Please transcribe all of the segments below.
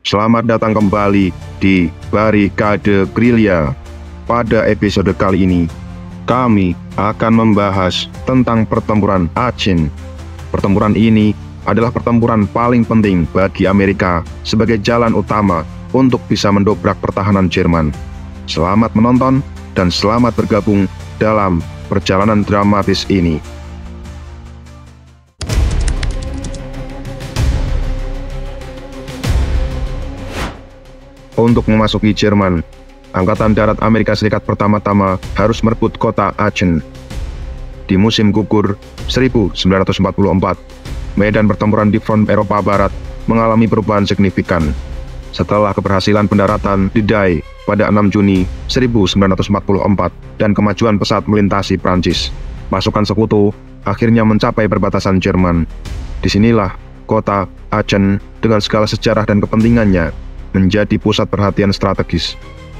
Selamat datang kembali di Barikade Gerilya. Pada episode kali ini, kami akan membahas tentang pertempuran Aachen. Pertempuran ini adalah pertempuran paling penting bagi Amerika sebagai jalan utama untuk bisa mendobrak pertahanan Jerman. Selamat menonton dan selamat bergabung dalam perjalanan dramatis ini. Untuk memasuki Jerman, Angkatan Darat Amerika Serikat pertama-tama harus merebut kota Aachen. Di musim gugur 1944, medan pertempuran di front Eropa Barat mengalami perubahan signifikan. Setelah keberhasilan pendaratan di Die pada 6 Juni 1944 dan kemajuan pesawat melintasi Prancis, pasukan sekutu akhirnya mencapai perbatasan Jerman. Disinilah kota Aachen dengan segala sejarah dan kepentingannya menjadi pusat perhatian strategis.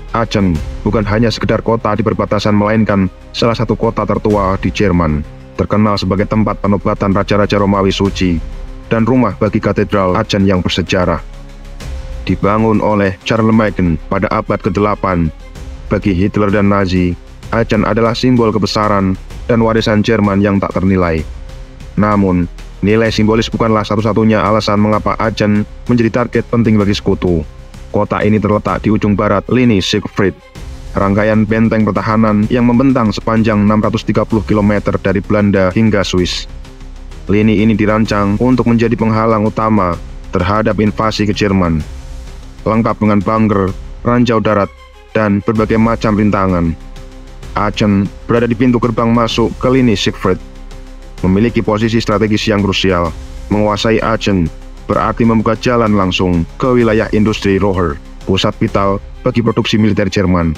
Aachen bukan hanya sekedar kota di perbatasan, melainkan salah satu kota tertua di Jerman, terkenal sebagai tempat penobatan raja-raja Romawi suci dan rumah bagi katedral Aachen yang bersejarah. Dibangun oleh Charlemagne pada abad ke-8, bagi Hitler dan Nazi, Aachen adalah simbol kebesaran dan warisan Jerman yang tak ternilai. Namun, nilai simbolis bukanlah satu-satunya alasan mengapa Aachen menjadi target penting bagi sekutu. Kota ini terletak di ujung barat lini Siegfried, rangkaian benteng pertahanan yang membentang sepanjang 630 km dari Belanda hingga Swiss. Lini ini dirancang untuk menjadi penghalang utama terhadap invasi ke Jerman, lengkap dengan bunker, ranjau darat, dan berbagai macam rintangan. Aachen berada di pintu gerbang masuk ke lini Siegfried, memiliki posisi strategis yang krusial. Menguasai Aachen berarti membuka jalan langsung ke wilayah industri Ruhr, pusat vital bagi produksi militer Jerman.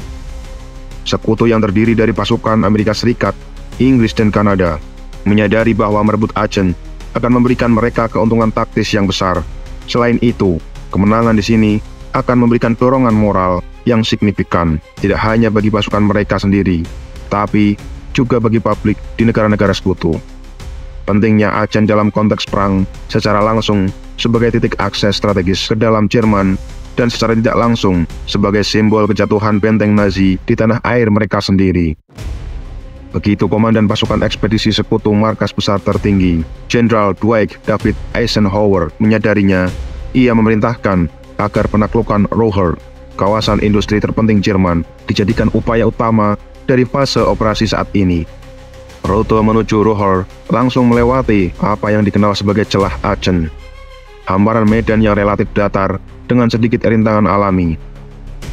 Sekutu yang terdiri dari pasukan Amerika Serikat, Inggris, dan Kanada menyadari bahwa merebut Aachen akan memberikan mereka keuntungan taktis yang besar. Selain itu, kemenangan di sini akan memberikan dorongan moral yang signifikan, tidak hanya bagi pasukan mereka sendiri, tapi juga bagi publik di negara-negara sekutu. Pentingnya Aachen dalam konteks perang secara langsung sebagai titik akses strategis ke dalam Jerman, dan secara tidak langsung sebagai simbol kejatuhan benteng Nazi di tanah air mereka sendiri. Begitu komandan pasukan ekspedisi sekutu markas besar tertinggi, Jenderal Dwight David Eisenhower menyadarinya, ia memerintahkan agar penaklukan Ruhr, kawasan industri terpenting Jerman, dijadikan upaya utama dari fase operasi saat ini. Rute menuju Ruhr langsung melewati apa yang dikenal sebagai celah Aachen, hamparan medan yang relatif datar dengan sedikit rintangan alami.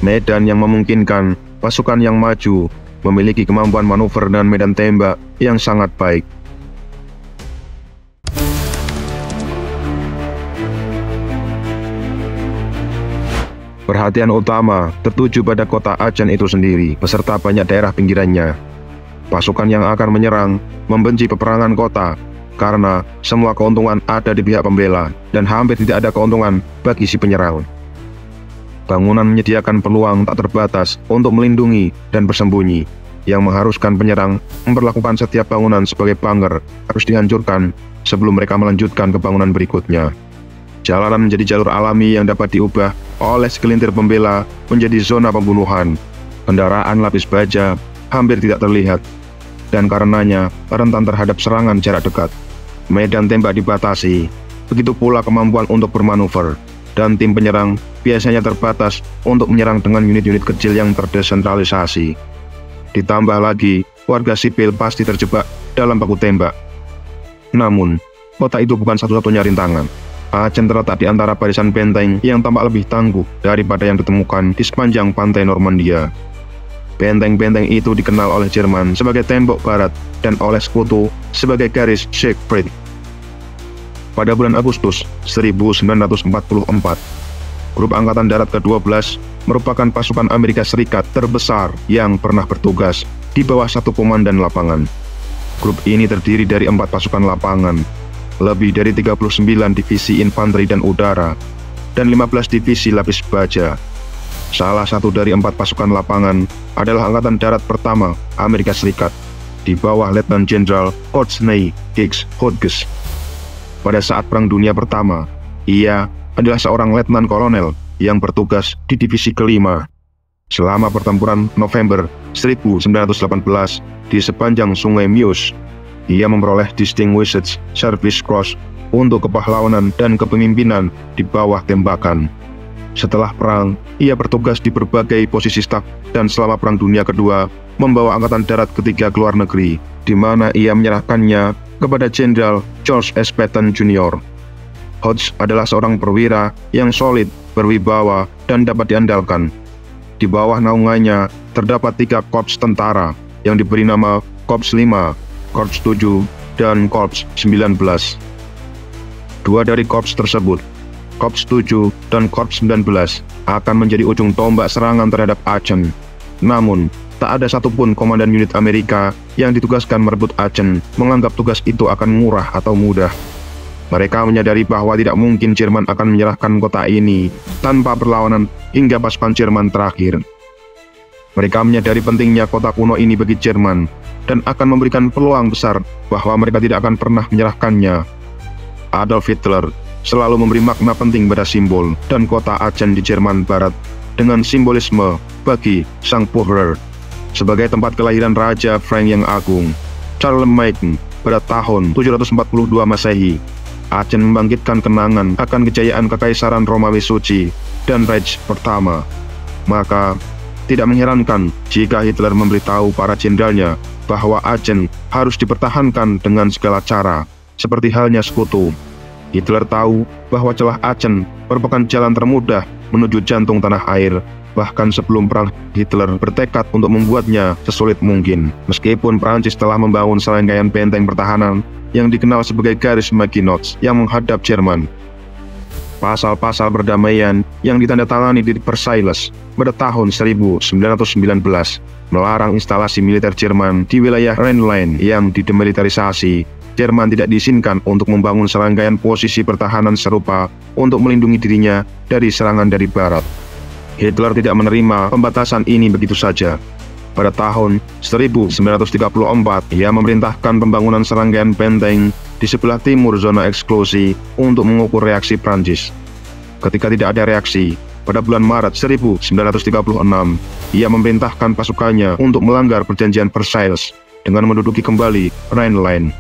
Medan yang memungkinkan pasukan yang maju memiliki kemampuan manuver dan medan tembak yang sangat baik. Perhatian utama tertuju pada kota Aachen itu sendiri, beserta banyak daerah pinggirannya. Pasukan yang akan menyerang membenci peperangan kota, karena semua keuntungan ada di pihak pembela dan hampir tidak ada keuntungan bagi si penyerang. Bangunan menyediakan peluang tak terbatas untuk melindungi dan bersembunyi, yang mengharuskan penyerang memperlakukan setiap bangunan sebagai bunker harus dihancurkan sebelum mereka melanjutkan ke bangunan berikutnya. Jalanan menjadi jalur alami yang dapat diubah oleh segelintir pembela menjadi zona pembunuhan. Kendaraan lapis baja hampir tidak terlihat, dan karenanya rentan terhadap serangan jarak dekat. Medan tembak dibatasi, begitu pula kemampuan untuk bermanuver, dan tim penyerang biasanya terbatas untuk menyerang dengan unit-unit kecil yang terdesentralisasi. Ditambah lagi, warga sipil pasti terjebak dalam baku tembak. Namun, kota itu bukan satu-satunya rintangan. Aachen terletak di antara barisan benteng yang tampak lebih tangguh daripada yang ditemukan di sepanjang pantai Normandia. Benteng-benteng itu dikenal oleh Jerman sebagai tembok barat dan oleh sekutu sebagai garis Siegfried. Pada bulan Agustus 1944, Grup Angkatan Darat ke-12 merupakan pasukan Amerika Serikat terbesar yang pernah bertugas di bawah satu komandan lapangan. Grup ini terdiri dari 4 pasukan lapangan, lebih dari 39 divisi infanteri dan udara, dan 15 divisi lapis baja. Salah satu dari 4 pasukan lapangan adalah Angkatan Darat Pertama Amerika Serikat, di bawah Letnan Jenderal Courtney Hicks Hodges. Pada saat Perang Dunia Pertama, ia adalah seorang letnan kolonel yang bertugas di divisi kelima. Selama pertempuran November 1918 di sepanjang Sungai Meuse, ia memperoleh Distinguished Service Cross untuk kepahlawanan dan kepemimpinan di bawah tembakan. Setelah perang, ia bertugas di berbagai posisi staf dan selama Perang Dunia Kedua membawa Angkatan Darat ketiga ke luar negeri, di mana ia menyerahkannya kepada Jenderal George S. Patton Jr. Hodge adalah seorang perwira yang solid, berwibawa, dan dapat diandalkan. Di bawah naungannya terdapat 3 korps tentara yang diberi nama Korps 5, Korps 7, dan Korps 19. 2 dari korps tersebut, Korps 7 dan Korps 19, akan menjadi ujung tombak serangan terhadap Aachen. Namun, tak ada satupun komandan unit Amerika yang ditugaskan merebut Aachen menganggap tugas itu akan murah atau mudah. Mereka menyadari bahwa tidak mungkin Jerman akan menyerahkan kota ini tanpa perlawanan hingga pasukan Jerman terakhir. Mereka menyadari pentingnya kota kuno ini bagi Jerman dan akan memberikan peluang besar bahwa mereka tidak akan pernah menyerahkannya. Adolf Hitler selalu memberi makna penting pada simbol dan kota Aachen di Jerman Barat dengan simbolisme bagi Sang Führer sebagai tempat kelahiran Raja Frank yang Agung, Charlemagne, pada tahun 742 Masehi. Aachen membangkitkan kenangan akan kejayaan Kekaisaran Romawi Suci dan Reich pertama. Maka, tidak mengherankan jika Hitler memberitahu para jenderalnya bahwa Aachen harus dipertahankan dengan segala cara, seperti halnya sekutu. Hitler tahu bahwa celah Aachen merupakan jalan termudah menuju jantung tanah air. Bahkan sebelum perang, Hitler bertekad untuk membuatnya sesulit mungkin. Meskipun Prancis telah membangun serangkaian benteng pertahanan yang dikenal sebagai garis Maginot yang menghadap Jerman. Pasal-pasal perdamaian yang ditandatangani di Versailles pada tahun 1919 melarang instalasi militer Jerman di wilayah Rhineland yang didemilitarisasi. Jerman tidak diizinkan untuk membangun serangkaian posisi pertahanan serupa untuk melindungi dirinya dari serangan dari barat. Hitler tidak menerima pembatasan ini begitu saja. Pada tahun 1934, ia memerintahkan pembangunan serangkaian benteng di sebelah timur zona eksklusi untuk mengukur reaksi Prancis. Ketika tidak ada reaksi, pada bulan Maret 1936, ia memerintahkan pasukannya untuk melanggar perjanjian Versailles dengan menduduki kembali Rhineland.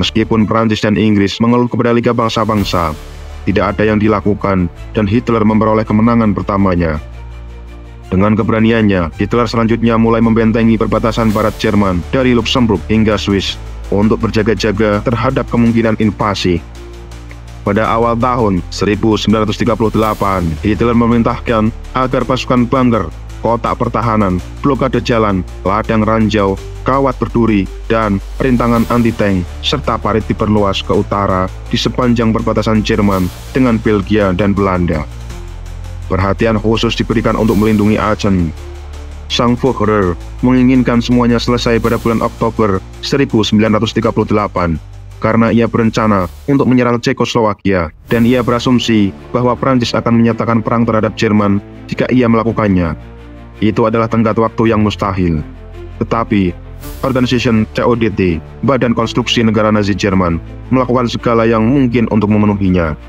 Meskipun Prancis dan Inggris mengeluh kepada Liga Bangsa-Bangsa, tidak ada yang dilakukan dan Hitler memperoleh kemenangan pertamanya. Dengan keberaniannya, Hitler selanjutnya mulai membentengi perbatasan barat Jerman dari Luxembourg hingga Swiss untuk berjaga-jaga terhadap kemungkinan invasi. Pada awal tahun 1938, Hitler memerintahkan agar pasukan bunker, kotak pertahanan, blokade jalan, ladang ranjau, kawat berduri, dan rintangan anti-tank, serta parit diperluas ke utara di sepanjang perbatasan Jerman dengan Belgia dan Belanda. Perhatian khusus diberikan untuk melindungi Aachen. Sang Führer menginginkan semuanya selesai pada bulan Oktober 1938 karena ia berencana untuk menyerang Cekoslowakia dan ia berasumsi bahwa Prancis akan menyatakan perang terhadap Jerman jika ia melakukannya. Itu adalah tenggat waktu yang mustahil. Tetapi, Organisation CODT, Badan Konstruksi Negara Nazi Jerman, melakukan segala yang mungkin untuk memenuhinya.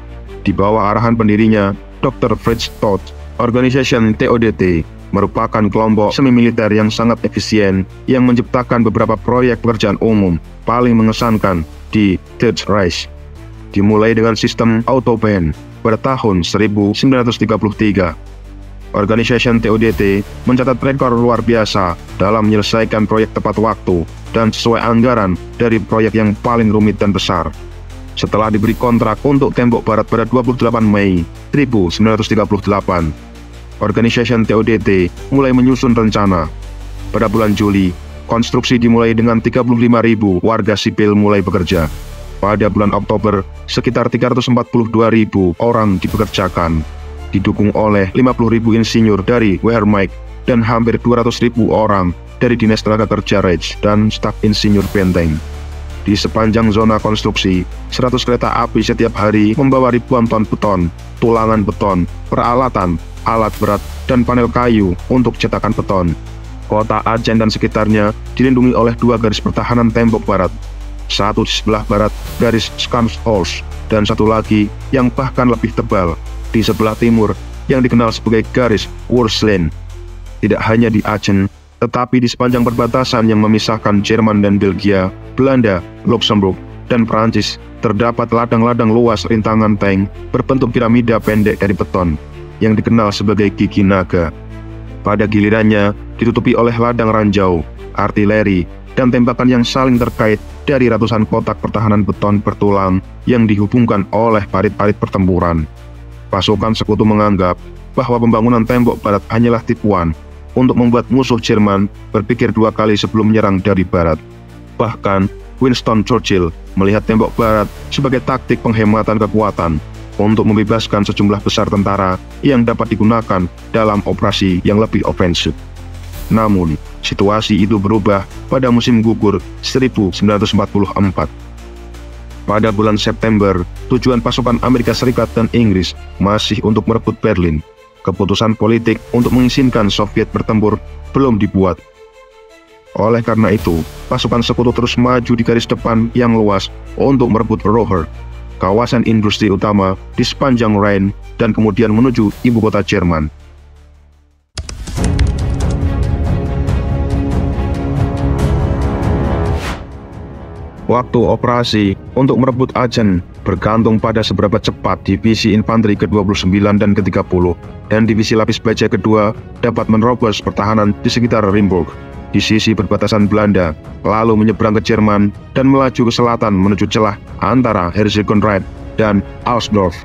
Di bawah arahan pendirinya, Dr. Fritz Todt, Organisation TODT merupakan kelompok semi-militer yang sangat efisien yang menciptakan beberapa proyek pekerjaan umum paling mengesankan di Third Reich. Dimulai dengan sistem Autobahn pada tahun 1933. Organisation TODT mencatat rekor luar biasa dalam menyelesaikan proyek tepat waktu dan sesuai anggaran dari proyek yang paling rumit dan besar. Setelah diberi kontrak untuk tembok barat pada 28 Mei 1938, Organisation TODT mulai menyusun rencana. Pada bulan Juli, konstruksi dimulai dengan 35.000 warga sipil mulai bekerja. Pada bulan Oktober, sekitar 342.000 orang dipekerjakan, didukung oleh 50.000 insinyur dari Wehrmacht dan hampir 200.000 orang dari Dinas Tenaga Kerja Reich dan staf insinyur benteng. Di sepanjang zona konstruksi, 100 kereta api setiap hari membawa ribuan ton beton, tulangan beton, peralatan, alat berat, dan panel kayu untuk cetakan beton. Kota Aachen dan sekitarnya dilindungi oleh 2 garis pertahanan tembok barat. Satu di sebelah barat, garis Scharnhorst, dan satu lagi yang bahkan lebih tebal di sebelah timur, yang dikenal sebagai garis Wurslen. Tidak hanya di Aachen, tetapi di sepanjang perbatasan yang memisahkan Jerman dan Belgia, Belanda, Luxembourg, dan Prancis, terdapat ladang-ladang luas rintangan tank berbentuk piramida pendek dari beton, yang dikenal sebagai gigi naga. Pada gilirannya, ditutupi oleh ladang ranjau, artileri, dan tembakan yang saling terkait dari ratusan kotak pertahanan beton bertulang yang dihubungkan oleh parit-parit pertempuran. Pasukan sekutu menganggap bahwa pembangunan tembok barat hanyalah tipuan untuk membuat musuh Jerman berpikir dua kali sebelum menyerang dari barat. Bahkan, Winston Churchill melihat tembok barat sebagai taktik penghematan kekuatan untuk membebaskan sejumlah besar tentara yang dapat digunakan dalam operasi yang lebih ofensif. Namun, situasi itu berubah pada musim gugur 1944. Pada bulan September, tujuan pasukan Amerika Serikat dan Inggris masih untuk merebut Berlin. Keputusan politik untuk mengizinkan Soviet bertempur belum dibuat. Oleh karena itu, pasukan sekutu terus maju di garis depan yang luas untuk merebut Ruhr, kawasan industri utama di sepanjang Rhine, dan kemudian menuju ibu kota Jerman. Waktu operasi untuk merebut Aachen bergantung pada seberapa cepat divisi infanteri ke-29 dan ke-30 dan divisi lapis baja kedua dapat menerobos pertahanan di sekitar Limburg, di sisi perbatasan Belanda, lalu menyeberang ke Jerman dan melaju ke selatan menuju celah antara Herzogenrath dan Alsdorf.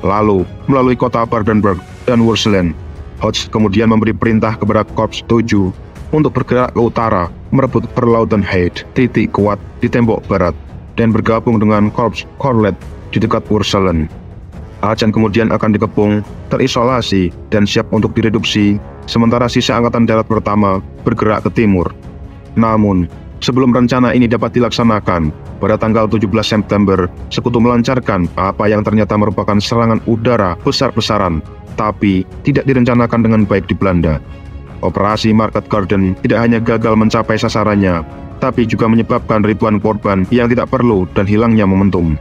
Lalu, melalui kota Brandenburg dan Wurslen, Hoth kemudian memberi perintah kepada Korps 7 untuk bergerak ke utara, merebut Verlautenheid, titik kuat di tembok barat, dan bergabung dengan Korps Korlet di dekat Wurselen. Aachen kemudian akan dikepung, terisolasi, dan siap untuk direduksi, sementara sisa Angkatan Darat Pertama bergerak ke timur. Namun, sebelum rencana ini dapat dilaksanakan, pada tanggal 17 September, Sekutu melancarkan apa yang ternyata merupakan serangan udara besar-besaran, tapi tidak direncanakan dengan baik di Belanda. Operasi Market Garden tidak hanya gagal mencapai sasarannya, tapi juga menyebabkan ribuan korban yang tidak perlu dan hilangnya momentum.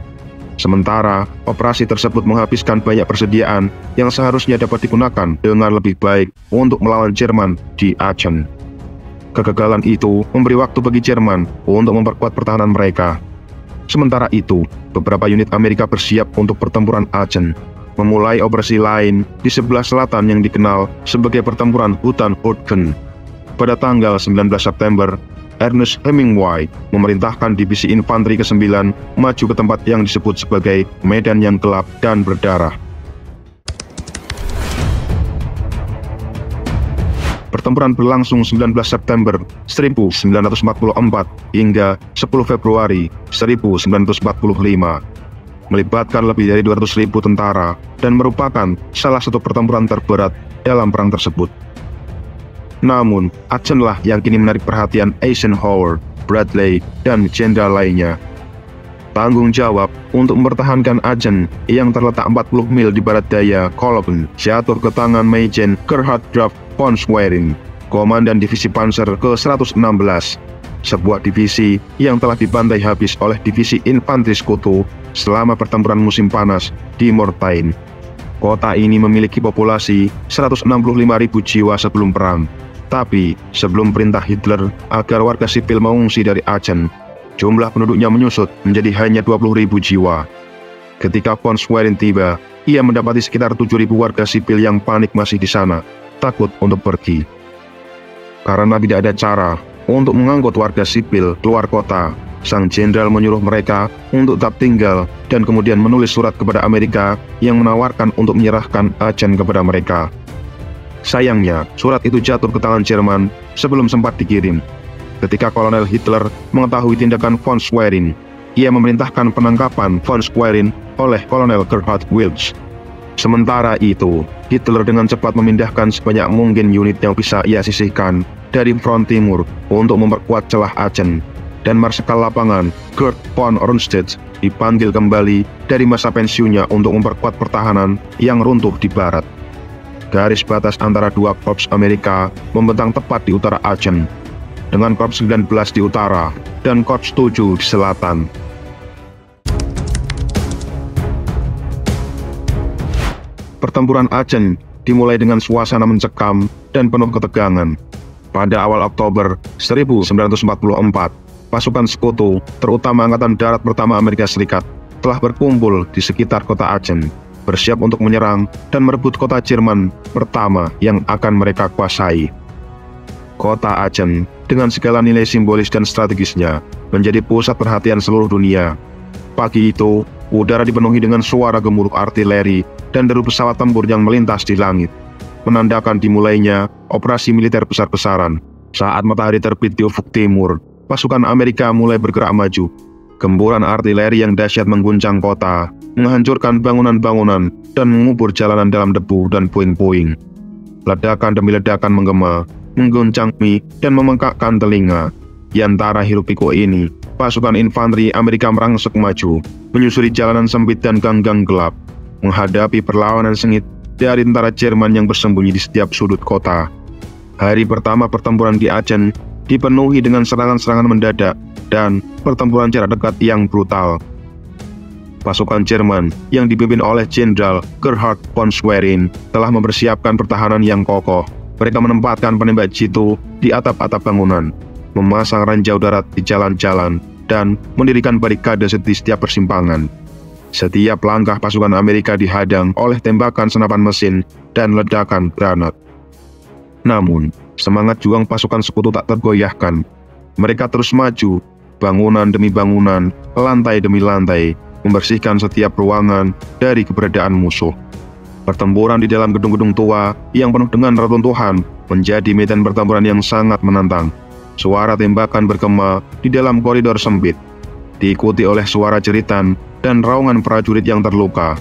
Sementara, operasi tersebut menghabiskan banyak persediaan yang seharusnya dapat digunakan dengan lebih baik untuk melawan Jerman di Aachen. Kegagalan itu memberi waktu bagi Jerman untuk memperkuat pertahanan mereka. Sementara itu, beberapa unit Amerika bersiap untuk pertempuran Aachen, memulai operasi lain di sebelah selatan yang dikenal sebagai pertempuran hutan Hürtgen. Pada tanggal 19 September, Ernest Hemingway memerintahkan divisi infanteri ke-9 maju ke tempat yang disebut sebagai medan yang gelap dan berdarah. Pertempuran berlangsung 19 September 1944 hingga 10 Februari 1945. Melibatkan lebih dari 200.000 tentara dan merupakan salah satu pertempuran terberat dalam perang tersebut. Namun, Aachenlah yang kini menarik perhatian Eisenhower, Bradley, dan jenderal lainnya. Tanggung jawab untuk mempertahankan Aachen yang terletak 40 mil di barat daya Koloben jatuh ke tangan Majen Gerhard Graf von Schwerin, Komandan Divisi Panzer ke-116, sebuah divisi yang telah dibantai habis oleh divisi infanteri sekutu selama pertempuran musim panas di Mortain. Kota ini memiliki populasi 165.000 jiwa sebelum perang. Tapi, sebelum perintah Hitler agar warga sipil mengungsi dari Aachen, jumlah penduduknya menyusut menjadi hanya 20.000 jiwa. Ketika von Schwerin tiba, ia mendapati sekitar 7.000 warga sipil yang panik masih di sana, takut untuk pergi. Karena tidak ada cara untuk mengangkut warga sipil keluar kota, sang jenderal menyuruh mereka untuk tetap tinggal dan kemudian menulis surat kepada Amerika yang menawarkan untuk menyerahkan Aachen kepada mereka. Sayangnya, surat itu jatuh ke tangan Jerman sebelum sempat dikirim. Ketika Kolonel Hitler mengetahui tindakan von Schwerin, ia memerintahkan penangkapan von Schwerin oleh Kolonel Gerhard Wiltz. Sementara itu, Hitler dengan cepat memindahkan sebanyak mungkin unit yang bisa ia sisihkan dari front timur untuk memperkuat celah Aachen, dan Marsekal Lapangan Gerd von Rundstedt dipanggil kembali dari masa pensiunnya untuk memperkuat pertahanan yang runtuh di barat. Garis batas antara dua korps Amerika membentang tepat di utara Aachen, dengan Korps 19 di utara dan Korps 7 di selatan. Pertempuran Aachen dimulai dengan suasana mencekam dan penuh ketegangan. Pada awal Oktober 1944, pasukan sekutu, terutama Angkatan Darat Pertama Amerika Serikat, telah berkumpul di sekitar kota Aachen, bersiap untuk menyerang dan merebut kota Jerman pertama yang akan mereka kuasai. Kota Aachen, dengan segala nilai simbolis dan strategisnya, menjadi pusat perhatian seluruh dunia. Pagi itu, udara dipenuhi dengan suara gemuruh artileri dan deru pesawat tempur yang melintas di langit, menandakan dimulainya operasi militer besar-besaran. Saat matahari terbit di ufuk timur, pasukan Amerika mulai bergerak maju. Gempuran artileri yang dahsyat mengguncang kota, menghancurkan bangunan-bangunan, dan mengubur jalanan dalam debu dan puing-puing. Ledakan demi ledakan menggema, mengguncang mie dan membengkakkan telinga. Di antara hiruk-pikuk ini, pasukan infanteri Amerika merangsek maju, menyusuri jalanan sempit dan gang-gang gelap, menghadapi perlawanan sengit dari tentara Jerman yang bersembunyi di setiap sudut kota. Hari pertama pertempuran di Aachen dipenuhi dengan serangan-serangan mendadak dan pertempuran jarak dekat yang brutal. Pasukan Jerman yang dipimpin oleh Jenderal Gerhard von Schwerin telah mempersiapkan pertahanan yang kokoh. Mereka menempatkan penembak jitu di atap-atap bangunan, memasang ranjau darat di jalan-jalan, dan mendirikan barikade di setiap persimpangan. Setiap langkah pasukan Amerika dihadang oleh tembakan senapan mesin dan ledakan granat. Namun, semangat juang pasukan sekutu tak tergoyahkan. Mereka terus maju, bangunan demi bangunan, lantai demi lantai, membersihkan setiap ruangan dari keberadaan musuh. Pertempuran di dalam gedung-gedung tua yang penuh dengan reruntuhan menjadi medan pertempuran yang sangat menantang. Suara tembakan bergema di dalam koridor sempit, diikuti oleh suara jeritan dan raungan prajurit yang terluka.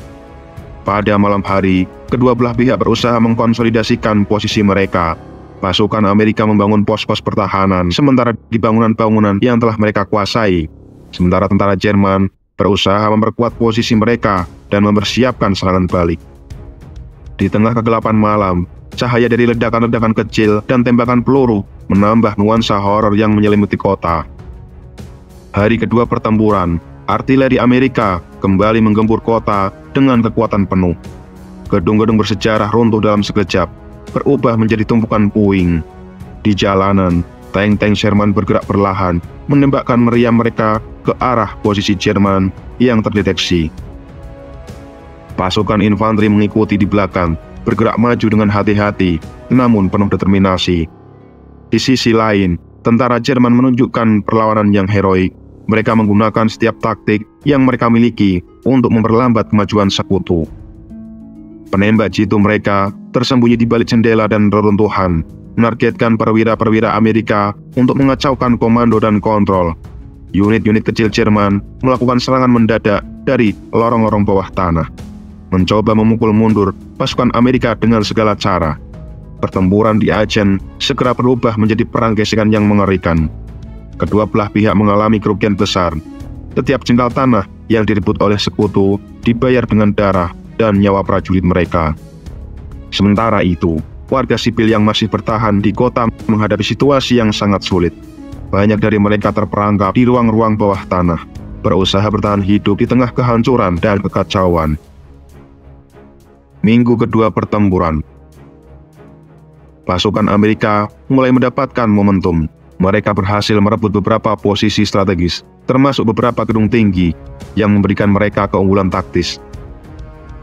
Pada malam hari, kedua belah pihak berusaha mengkonsolidasikan posisi mereka. Pasukan Amerika membangun pos-pos pertahanan sementara di bangunan-bangunan yang telah mereka kuasai. Sementara tentara Jerman berusaha memperkuat posisi mereka dan mempersiapkan serangan balik. Di tengah kegelapan malam, cahaya dari ledakan-ledakan kecil dan tembakan peluru menambah nuansa horor yang menyelimuti kota. Hari kedua pertempuran, artileri Amerika kembali menggempur kota dengan kekuatan penuh. Gedung-gedung bersejarah runtuh dalam sekejap, berubah menjadi tumpukan puing. Di jalanan, tank-tank Jerman bergerak perlahan, menembakkan meriam mereka ke arah posisi Jerman yang terdeteksi. Pasukan infanteri mengikuti di belakang, bergerak maju dengan hati-hati, namun penuh determinasi. Di sisi lain, tentara Jerman menunjukkan perlawanan yang heroik. Mereka menggunakan setiap taktik yang mereka miliki untuk memperlambat kemajuan sekutu. Penembak jitu mereka tersembunyi di balik jendela dan reruntuhan, menargetkan perwira-perwira Amerika untuk mengacaukan komando dan kontrol. Unit-unit kecil Jerman melakukan serangan mendadak dari lorong-lorong bawah tanah, mencoba memukul mundur pasukan Amerika dengan segala cara. Pertempuran di Aachen segera berubah menjadi perang gesekan yang mengerikan. Kedua belah pihak mengalami kerugian besar. Setiap jengkal tanah yang direbut oleh sekutu dibayar dengan darah dan nyawa prajurit mereka. Sementara itu, warga sipil yang masih bertahan di kota menghadapi situasi yang sangat sulit. Banyak dari mereka terperangkap di ruang-ruang bawah tanah, berusaha bertahan hidup di tengah kehancuran dan kekacauan. Minggu kedua pertempuran, pasukan Amerika mulai mendapatkan momentum. Mereka berhasil merebut beberapa posisi strategis, termasuk beberapa gedung tinggi yang memberikan mereka keunggulan taktis.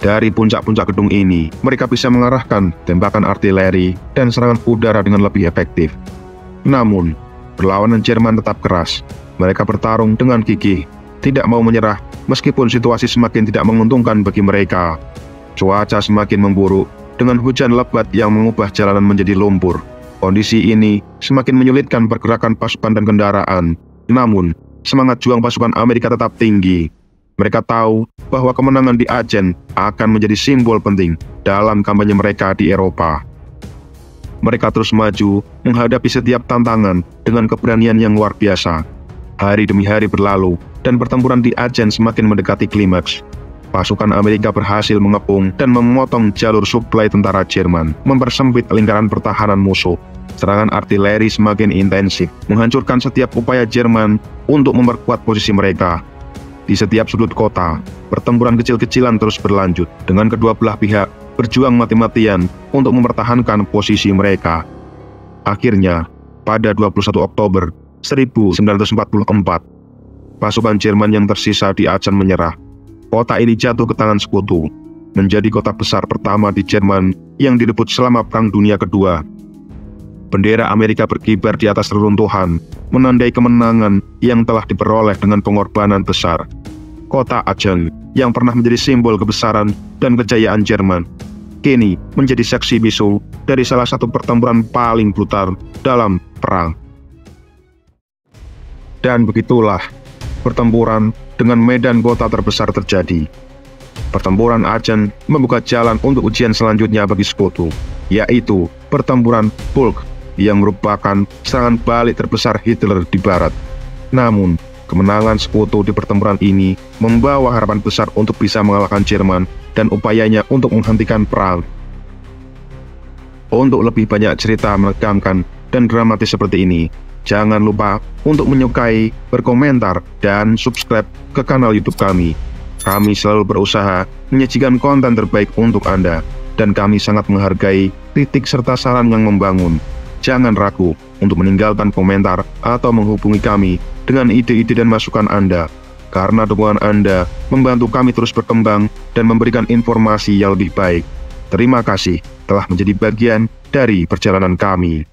Dari puncak-puncak gedung ini, mereka bisa mengarahkan tembakan artileri dan serangan udara dengan lebih efektif. Namun, perlawanan Jerman tetap keras. Mereka bertarung dengan gigih, tidak mau menyerah meskipun situasi semakin tidak menguntungkan bagi mereka. Cuaca semakin memburuk, dengan hujan lebat yang mengubah jalanan menjadi lumpur. Kondisi ini semakin menyulitkan pergerakan pasukan dan kendaraan. Namun, semangat juang pasukan Amerika tetap tinggi. Mereka tahu bahwa kemenangan di Aachen akan menjadi simbol penting dalam kampanye mereka di Eropa. Mereka terus maju menghadapi setiap tantangan dengan keberanian yang luar biasa. Hari demi hari berlalu, dan pertempuran di Aachen semakin mendekati klimaks. Pasukan Amerika berhasil mengepung dan memotong jalur suplai tentara Jerman, mempersempit lingkaran pertahanan musuh. Serangan artileri semakin intensif, menghancurkan setiap upaya Jerman untuk memperkuat posisi mereka. Di setiap sudut kota, pertempuran kecil-kecilan terus berlanjut, dengan kedua belah pihak berjuang mati-matian untuk mempertahankan posisi mereka. Akhirnya, pada 21 Oktober 1944, pasukan Jerman yang tersisa di Aachen menyerah. Kota ini jatuh ke tangan sekutu, menjadi kota besar pertama di Jerman yang direbut selama Perang Dunia Kedua. Bendera Amerika berkibar di atas reruntuhan, menandai kemenangan yang telah diperoleh dengan pengorbanan besar. Kota Aachen, yang pernah menjadi simbol kebesaran dan kejayaan Jerman, kini menjadi saksi bisu dari salah satu pertempuran paling brutal dalam perang. Dan begitulah pertempuran dengan medan kota terbesar terjadi. Pertempuran Aachen membuka jalan untuk ujian selanjutnya bagi sekutu, yaitu pertempuran Bulk, yang merupakan serangan balik terbesar Hitler di barat. Namun, kemenangan sekutu di pertempuran ini membawa harapan besar untuk bisa mengalahkan Jerman dan upayanya untuk menghentikan perang. Untuk lebih banyak cerita menegangkan dan dramatis seperti ini, jangan lupa untuk menyukai, berkomentar, dan subscribe ke kanal YouTube kami. Kami selalu berusaha menyajikan konten terbaik untuk Anda, dan kami sangat menghargai kritik serta saran yang membangun. Jangan ragu untuk meninggalkan komentar atau menghubungi kami dengan ide-ide dan masukan Anda, karena dukungan Anda membantu kami terus berkembang dan memberikan informasi yang lebih baik. Terima kasih telah menjadi bagian dari perjalanan kami.